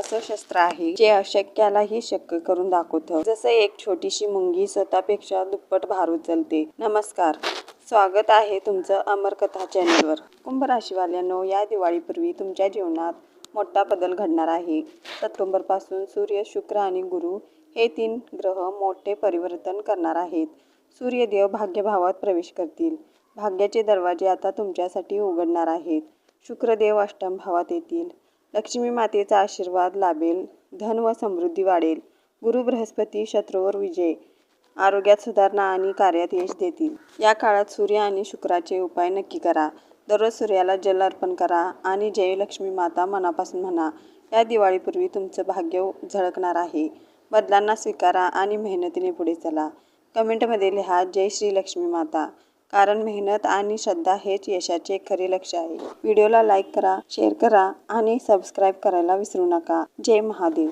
असं शस्त्र आहे जे अशक्यालाही शक्य करून दाखवतं. जसं एक छोटीशी मुंगी स्वतःपेक्षा दुप्पट भार उचलते. नमस्कार, स्वागत आहे तुमचं अमर कथा चॅनलवर. कुंभ राशीवाल्यांनो, या दिवाळीपूर्वी तुमच्या जीवनात मोठा बदल घडणार आहे. सप्टेंबरपासून सूर्य, शुक्र आणि गुरु हे 3 ग्रह मोठे परिवर्तन करणार आहेत. सूर्यदेव भाग्यभावात प्रवेश करतील. भाग्याचे दरवाजे आता तुमच्यासाठी उघडणार आहेत. शुक्रदेव अष्टम भावात येतील. लक्ष्मी मातेचा आशीर्वाद लाभेल. धन व समृद्धी वाढेल. गुरु बृहस्पती शत्रूवर विजय, आरोग्यात सुधारणा आणि कार्यात यश देतील. या काळात सूर्य आणि शुक्राचे उपाय नक्की करा. दररोज सूर्याला जल अर्पण करा आणि जय लक्ष्मी माता मनापासून म्हणा. या दिवाळीपूर्वी तुमचं भाग्य झळकणार आहे. बदलांना स्वीकारा आणि मेहनतीने पुढे चला. कमेंटमध्ये लिहा जय श्री लक्ष्मी माता, कारण मेहनत आणि श्रद्धा हेच यशाचे खरे लक्ष्य आहे. व्हिडिओला लाईक करा, शेअर करा आणि सबस्क्राईब करायला विसरू नका. जय महादेव.